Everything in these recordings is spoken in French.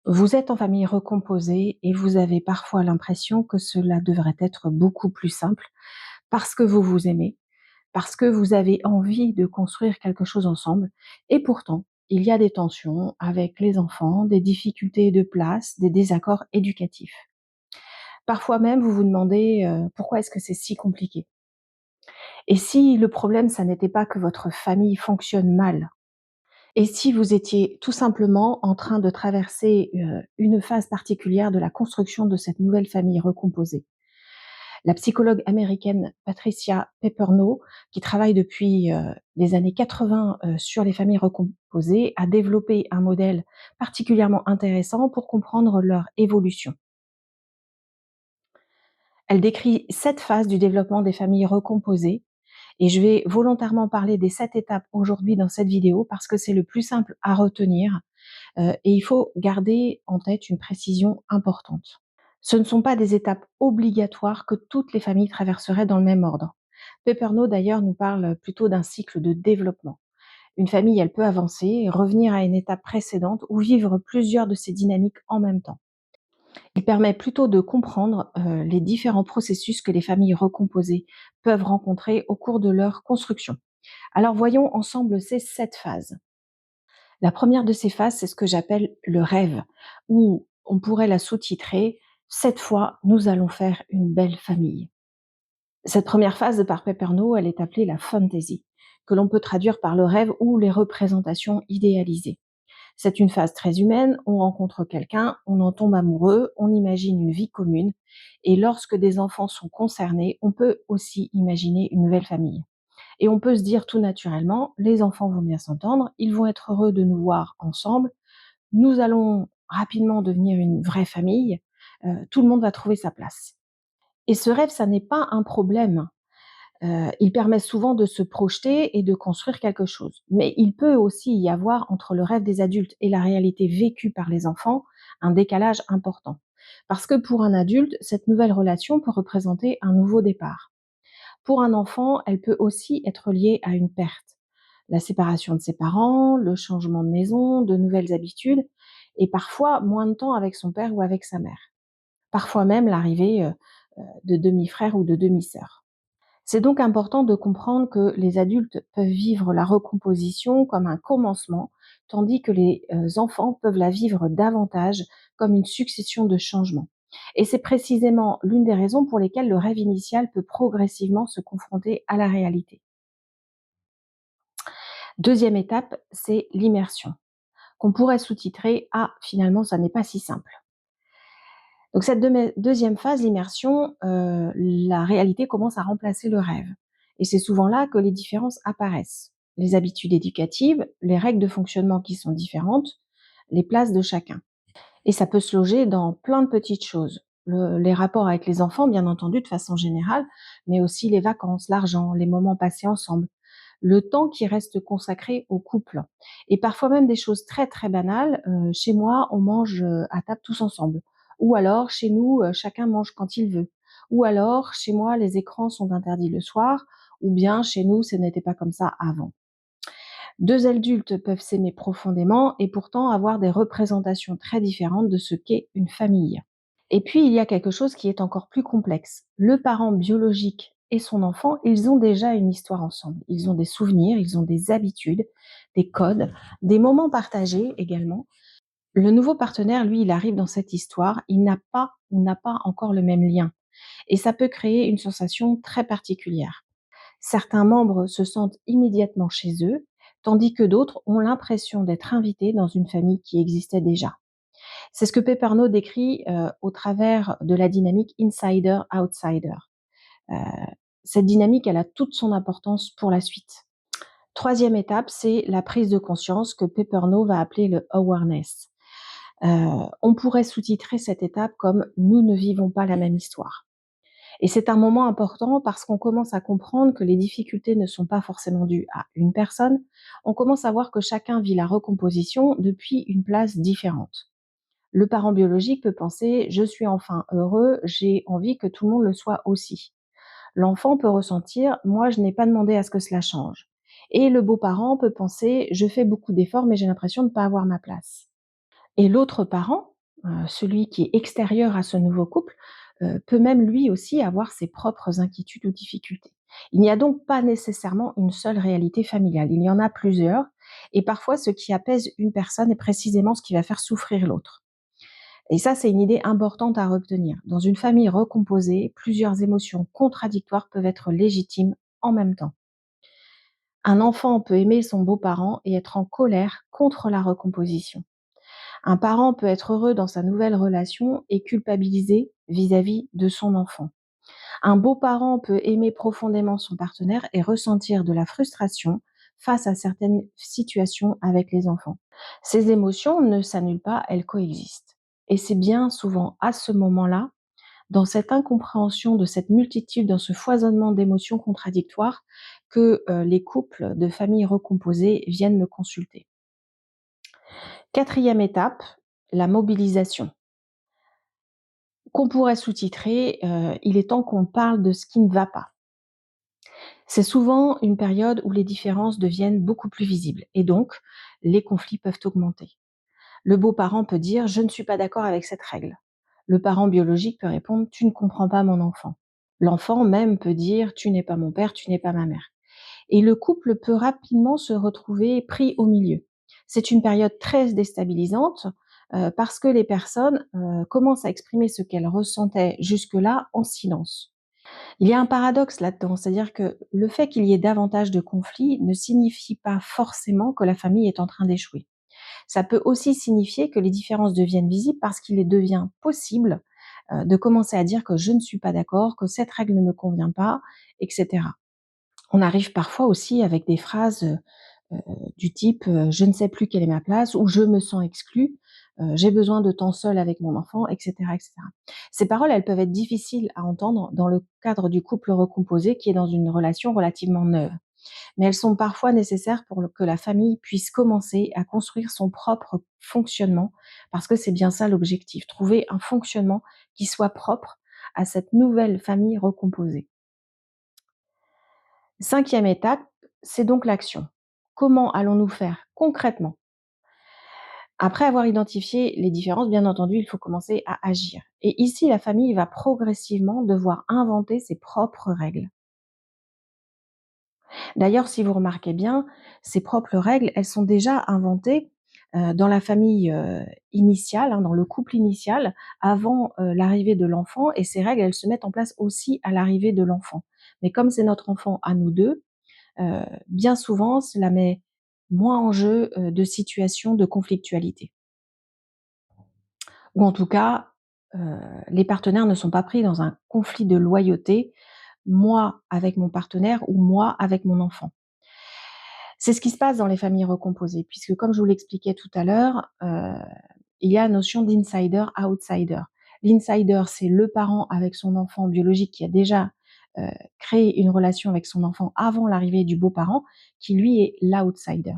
Vous êtes en famille recomposée et vous avez parfois l'impression que cela devrait être beaucoup plus simple parce que vous vous aimez, parce que vous avez envie de construire quelque chose ensemble. Et pourtant, il y a des tensions avec les enfants, des difficultés de place, des désaccords éducatifs. Parfois même, vous vous demandez pourquoi est-ce que c'est si compliqué. Et si le problème, ça n'était pas que votre famille fonctionne mal. Et si vous étiez tout simplement en train de traverser, une phase particulière de la construction de cette nouvelle famille recomposée. La psychologue américaine Patricia Pepperno, qui travaille depuis, les années 80, sur les familles recomposées, a développé un modèle particulièrement intéressant pour comprendre leur évolution. Elle décrit 7 phases du développement des familles recomposées et je vais volontairement parler des 7 étapes aujourd'hui dans cette vidéo parce que c'est le plus simple à retenir. Et il faut garder en tête une précision importante. Ce ne sont pas des étapes obligatoires que toutes les familles traverseraient dans le même ordre. Pepperno d'ailleurs nous parle plutôt d'un cycle de développement. Une famille, elle peut avancer, revenir à une étape précédente ou vivre plusieurs de ces dynamiques en même temps. Il permet plutôt de comprendre les différents processus que les familles recomposées peuvent rencontrer au cours de leur construction. Alors voyons ensemble ces 7 phases. La première de ces phases, c'est ce que j'appelle le rêve, ou on pourrait la sous-titrer «Cette fois, nous allons faire une belle famille». Cette première phase par Pepperno, elle est appelée la fantasy, que l'on peut traduire par le rêve ou les représentations idéalisées. C'est une phase très humaine, on rencontre quelqu'un, on en tombe amoureux, on imagine une vie commune, et lorsque des enfants sont concernés, on peut aussi imaginer une nouvelle famille. Et on peut se dire tout naturellement, les enfants vont bien s'entendre, ils vont être heureux de nous voir ensemble, nous allons rapidement devenir une vraie famille, tout le monde va trouver sa place. Et ce rêve, ça n'est pas un problème. Il permet souvent de se projeter et de construire quelque chose. Mais il peut aussi y avoir entre le rêve des adultes et la réalité vécue par les enfants un décalage important. Parce que pour un adulte, cette nouvelle relation peut représenter un nouveau départ. Pour un enfant, elle peut aussi être liée à une perte. La séparation de ses parents, le changement de maison, de nouvelles habitudes, et parfois moins de temps avec son père ou avec sa mère. Parfois même l'arrivée de demi-frères ou de demi-sœurs. C'est donc important de comprendre que les adultes peuvent vivre la recomposition comme un commencement, tandis que les enfants peuvent la vivre davantage comme une succession de changements. Et c'est précisément l'une des raisons pour lesquelles le rêve initial peut progressivement se confronter à la réalité. Deuxième étape, c'est l'immersion, qu'on pourrait sous-titrer «Ah, finalement, ça n'est pas si simple». Donc cette deuxième phase, l'immersion, la réalité commence à remplacer le rêve. Et c'est souvent là que les différences apparaissent. Les habitudes éducatives, les règles de fonctionnement qui sont différentes, les places de chacun. Et ça peut se loger dans plein de petites choses. Les rapports avec les enfants, bien entendu, de façon générale, mais aussi les vacances, l'argent, les moments passés ensemble, le temps qui reste consacré au couple. Et parfois même des choses très très banales. Chez moi, on mange à table tous ensemble. Ou alors, chez nous, chacun mange quand il veut. Ou alors, chez moi, les écrans sont interdits le soir. Ou bien, chez nous, ce n'était pas comme ça avant. Deux adultes peuvent s'aimer profondément et pourtant avoir des représentations très différentes de ce qu'est une famille. Et puis, il y a quelque chose qui est encore plus complexe. Le parent biologique et son enfant, ils ont déjà une histoire ensemble. Ils ont des souvenirs, ils ont des habitudes, des codes, des moments partagés également. Le nouveau partenaire, lui, il arrive dans cette histoire, il n'a pas encore le même lien. Et ça peut créer une sensation très particulière. Certains membres se sentent immédiatement chez eux, tandis que d'autres ont l'impression d'être invités dans une famille qui existait déjà. C'est ce que Pepperno décrit au travers de la dynamique insider-outsider. Euh, cette dynamique, elle a toute son importance pour la suite. Troisième étape, c'est la prise de conscience que Pepperno va appeler le awareness. On pourrait sous-titrer cette étape comme «Nous ne vivons pas la même histoire». Et c'est un moment important parce qu'on commence à comprendre que les difficultés ne sont pas forcément dues à une personne. On commence à voir que chacun vit la recomposition depuis une place différente. Le parent biologique peut penser: «Je suis enfin heureux, j'ai envie que tout le monde le soit aussi». L'enfant peut ressentir: «Moi, je n'ai pas demandé à ce que cela change». Et le beau-parent peut penser: «Je fais beaucoup d'efforts, mais j'ai l'impression de ne pas avoir ma place». Et l'autre parent, celui qui est extérieur à ce nouveau couple, peut même lui aussi avoir ses propres inquiétudes ou difficultés. Il n'y a donc pas nécessairement une seule réalité familiale, il y en a plusieurs et parfois ce qui apaise une personne est précisément ce qui va faire souffrir l'autre. Et ça, c'est une idée importante à retenir. Dans une famille recomposée, plusieurs émotions contradictoires peuvent être légitimes en même temps. Un enfant peut aimer son beau-parent et être en colère contre la recomposition. Un parent peut être heureux dans sa nouvelle relation et culpabilisé vis-à-vis de son enfant. Un beau-parent peut aimer profondément son partenaire et ressentir de la frustration face à certaines situations avec les enfants. Ces émotions ne s'annulent pas, elles coexistent. Et c'est bien souvent à ce moment-là, dans cette incompréhension de cette multitude, dans ce foisonnement d'émotions contradictoires, que les couples de familles recomposées viennent me consulter. Quatrième étape, la mobilisation. Qu'on pourrait sous-titrer Il est temps qu'on parle de ce qui ne va pas. C'est souvent une période où les différences deviennent beaucoup plus visibles et donc les conflits peuvent augmenter. Le beau-parent peut dire je ne suis pas d'accord avec cette règle. Le parent biologique peut répondre tu ne comprends pas mon enfant. L'enfant même peut dire tu n'es pas mon père, tu n'es pas ma mère. Et le couple peut rapidement se retrouver pris au milieu. C'est une période très déstabilisante parce que les personnes commencent à exprimer ce qu'elles ressentaient jusque-là en silence. Il y a un paradoxe là-dedans, c'est-à-dire que le fait qu'il y ait davantage de conflits ne signifie pas forcément que la famille est en train d'échouer. Ça peut aussi signifier que les différences deviennent visibles parce qu'il devient possible de commencer à dire que je ne suis pas d'accord, que cette règle ne me convient pas, etc. On arrive parfois aussi avec des phrases du type je ne sais plus quelle est ma place ou je me sens exclu, j'ai besoin de temps seul avec mon enfant, etc., etc. Ces paroles, elles peuvent être difficiles à entendre dans le cadre du couple recomposé qui est dans une relation relativement neuve. Mais elles sont parfois nécessaires pour que la famille puisse commencer à construire son propre fonctionnement, parce que c'est bien ça l'objectif, trouver un fonctionnement qui soit propre à cette nouvelle famille recomposée. Cinquième étape, c'est donc l'action. Comment allons-nous faire concrètement? Après avoir identifié les différences, bien entendu, il faut commencer à agir. Et ici, la famille va progressivement devoir inventer ses propres règles. D'ailleurs, si vous remarquez bien, ses propres règles, elles sont déjà inventées dans la famille initiale, hein, dans le couple initial, avant l'arrivée de l'enfant. Et ces règles, elles se mettent en place aussi à l'arrivée de l'enfant. Mais comme c'est notre enfant à nous deux, bien souvent, cela met moins en jeu de situations de conflictualité. Ou en tout cas, les partenaires ne sont pas pris dans un conflit de loyauté, moi avec mon partenaire ou moi avec mon enfant. C'est ce qui se passe dans les familles recomposées, puisque comme je vous l'expliquais tout à l'heure, il y a la notion d'insider-outsider. L'insider, c'est le parent avec son enfant biologique qui a déjà créé une relation avec son enfant avant l'arrivée du beau-parent, qui lui est l'outsider.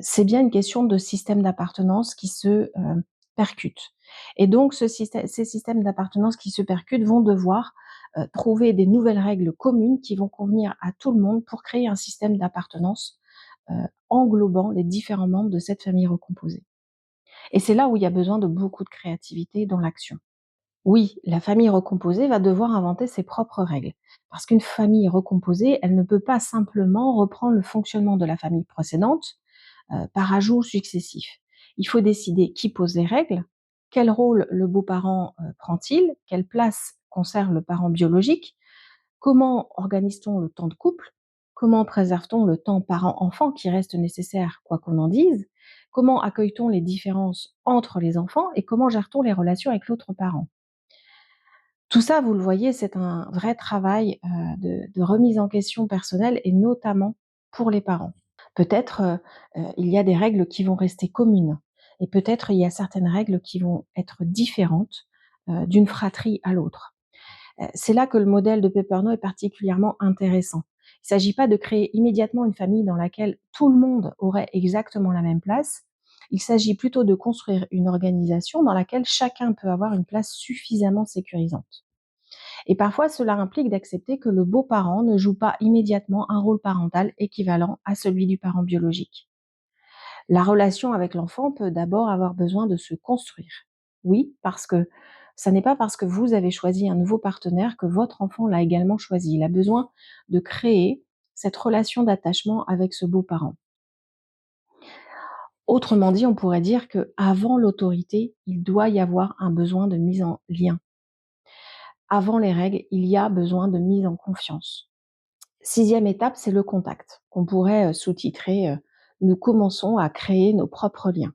C'est bien une question de système d'appartenance qui se percute. Et donc ces systèmes d'appartenance qui se percutent vont devoir trouver des nouvelles règles communes qui vont convenir à tout le monde pour créer un système d'appartenance englobant les différents membres de cette famille recomposée. Et c'est là où il y a besoin de beaucoup de créativité dans l'action. Oui, la famille recomposée va devoir inventer ses propres règles. Parce qu'une famille recomposée, elle ne peut pas simplement reprendre le fonctionnement de la famille précédente par ajout successif. Il faut décider qui pose les règles, quel rôle le beau-parent prend-il, quelle place conserve le parent biologique, comment organise-t-on le temps de couple, comment préserve-t-on le temps parent-enfant qui reste nécessaire quoi qu'on en dise, comment accueille-t-on les différences entre les enfants et comment gère-t-on les relations avec l'autre parent. Tout ça, vous le voyez, c'est un vrai travail de remise en question personnelle et notamment pour les parents. Peut-être il y a des règles qui vont rester communes et peut-être il y a certaines règles qui vont être différentes d'une fratrie à l'autre. C'est là que le modèle de Pepperno est particulièrement intéressant. Il ne s'agit pas de créer immédiatement une famille dans laquelle tout le monde aurait exactement la même place. Il s'agit plutôt de construire une organisation dans laquelle chacun peut avoir une place suffisamment sécurisante. Et parfois, cela implique d'accepter que le beau-parent ne joue pas immédiatement un rôle parental équivalent à celui du parent biologique. La relation avec l'enfant peut d'abord avoir besoin de se construire. Oui, parce que ça n'est pas parce que vous avez choisi un nouveau partenaire que votre enfant l'a également choisi. Il a besoin de créer cette relation d'attachement avec ce beau-parent. Autrement dit, on pourrait dire qu'avant l'autorité, il doit y avoir un besoin de mise en lien. Avant les règles, il y a besoin de mise en confiance. 6e étape, c'est le contact, qu'on pourrait sous-titrer Nous commençons à créer nos propres liens.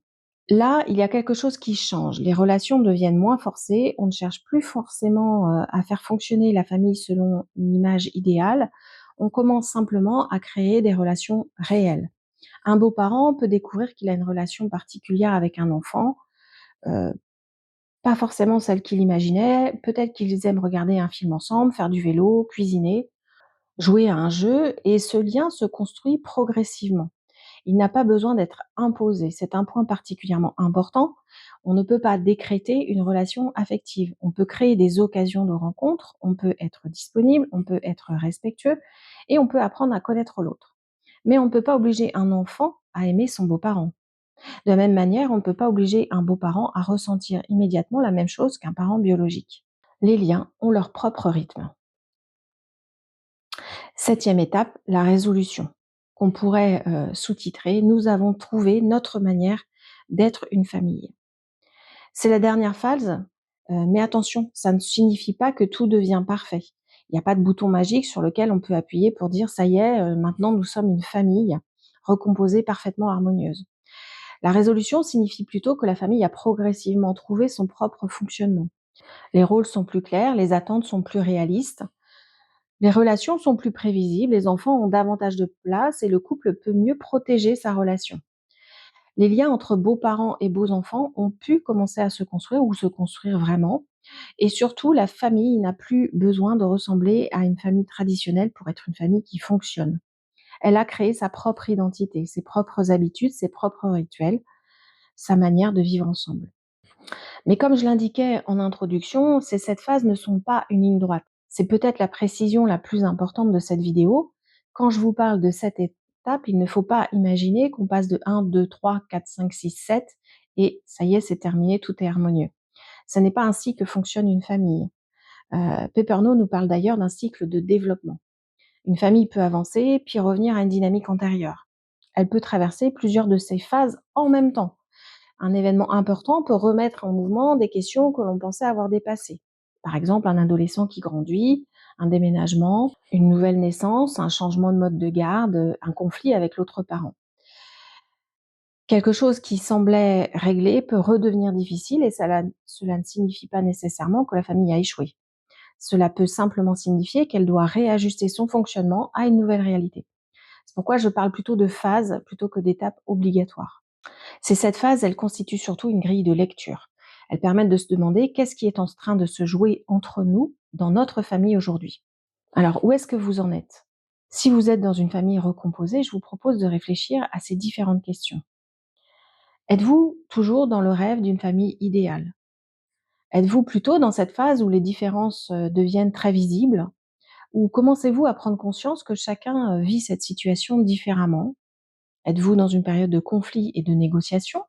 Là, il y a quelque chose qui change. Les relations deviennent moins forcées. On ne cherche plus forcément à faire fonctionner la famille selon une image idéale. On commence simplement à créer des relations réelles. Un beau-parent peut découvrir qu'il a une relation particulière avec un enfant, euh, pas forcément celle qu'il imaginait. Peut-être qu'ils aiment regarder un film ensemble, faire du vélo, cuisiner, jouer à un jeu, et ce lien se construit progressivement. Il n'a pas besoin d'être imposé. C'est un point particulièrement important. On ne peut pas décréter une relation affective. On peut créer des occasions de rencontre, on peut être disponible, on peut être respectueux et on peut apprendre à connaître l'autre. Mais on ne peut pas obliger un enfant à aimer son beau-parent. De la même manière, on ne peut pas obliger un beau-parent à ressentir immédiatement la même chose qu'un parent biologique. Les liens ont leur propre rythme. 7e étape, la résolution, qu'on pourrait sous-titrer Nous avons trouvé notre manière d'être une famille. C'est la dernière phase, mais attention, ça ne signifie pas que tout devient parfait. Il n'y a pas de bouton magique sur lequel on peut appuyer pour dire ça y est, maintenant nous sommes une famille recomposée, parfaitement harmonieuse. La résolution signifie plutôt que la famille a progressivement trouvé son propre fonctionnement. Les rôles sont plus clairs, les attentes sont plus réalistes, les relations sont plus prévisibles, les enfants ont davantage de place et le couple peut mieux protéger sa relation. Les liens entre beaux-parents et beaux-enfants ont pu commencer à se construire ou se construire vraiment. Et surtout, la famille n'a plus besoin de ressembler à une famille traditionnelle pour être une famille qui fonctionne. Elle a créé sa propre identité, ses propres habitudes, ses propres rituels, sa manière de vivre ensemble. Mais comme je l'indiquais en introduction, ces 7 phases ne sont pas une ligne droite. C'est peut-être la précision la plus importante de cette vidéo. Quand je vous parle de 7 étapes, il ne faut pas imaginer qu'on passe de 1, 2, 3, 4, 5, 6, 7 et ça y est, c'est terminé, tout est harmonieux. Ce n'est pas ainsi que fonctionne une famille. Peperno nous parle d'ailleurs d'un cycle de développement. Une famille peut avancer, puis revenir à une dynamique antérieure. Elle peut traverser plusieurs de ces phases en même temps. Un événement important peut remettre en mouvement des questions que l'on pensait avoir dépassées. Par exemple, un adolescent qui grandit, un déménagement, une nouvelle naissance, un changement de mode de garde, un conflit avec l'autre parent. Quelque chose qui semblait réglé peut redevenir difficile et cela ne signifie pas nécessairement que la famille a échoué. Cela peut simplement signifier qu'elle doit réajuster son fonctionnement à une nouvelle réalité. C'est pourquoi je parle plutôt de phases plutôt que d'étapes obligatoires. Ces 7 phases, elles constituent surtout une grille de lecture. Elles permettent de se demander qu'est-ce qui est en train de se jouer entre nous dans notre famille aujourd'hui. Alors, où est-ce que vous en êtes? Si vous êtes dans une famille recomposée, je vous propose de réfléchir à ces différentes questions. Êtes-vous toujours dans le rêve d'une famille idéale? Êtes-vous plutôt dans cette phase où les différences deviennent très visibles? Ou commencez-vous à prendre conscience que chacun vit cette situation différemment? Êtes-vous dans une période de conflit et de négociation?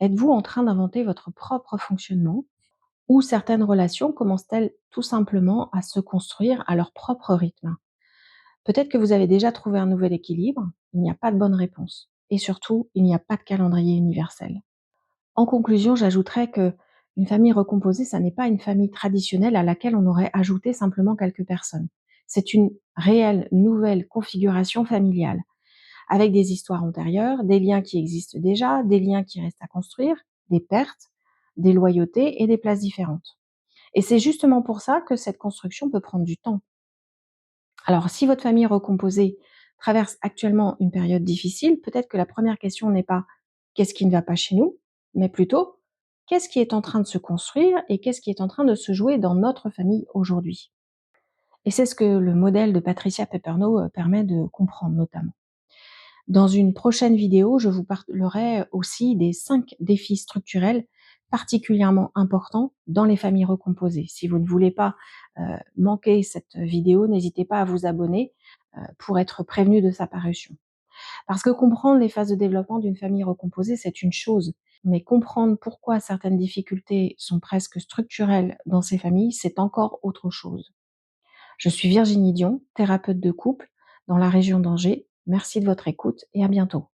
Êtes-vous en train d'inventer votre propre fonctionnement? Ou certaines relations commencent-elles tout simplement à se construire à leur propre rythme? Peut-être que vous avez déjà trouvé un nouvel équilibre, il n'y a pas de bonne réponse. Et surtout, il n'y a pas de calendrier universel. En conclusion, j'ajouterais que une famille recomposée, ça n'est pas une famille traditionnelle à laquelle on aurait ajouté simplement quelques personnes. C'est une réelle nouvelle configuration familiale, avec des histoires antérieures, des liens qui existent déjà, des liens qui restent à construire, des pertes, des loyautés et des places différentes. Et c'est justement pour ça que cette construction peut prendre du temps. Alors, si votre famille recomposée traverse actuellement une période difficile, peut-être que la première question n'est pas qu'est-ce qui ne va pas chez nous, mais plutôt qu'est-ce qui est en train de se construire et qu'est-ce qui est en train de se jouer dans notre famille aujourd'hui. Et c'est ce que le modèle de Patricia Peperno permet de comprendre notamment. Dans une prochaine vidéo, je vous parlerai aussi des 5 défis structurels particulièrement importants dans les familles recomposées. Si vous ne voulez pas manquer cette vidéo, n'hésitez pas à vous abonner pour être prévenu de sa parution. Parce que comprendre les phases de développement d'une famille recomposée, c'est une chose, mais comprendre pourquoi certaines difficultés sont presque structurelles dans ces familles, c'est encore autre chose. Je suis Virginie Dion, thérapeute de couple dans la région d'Angers. Merci de votre écoute et à bientôt.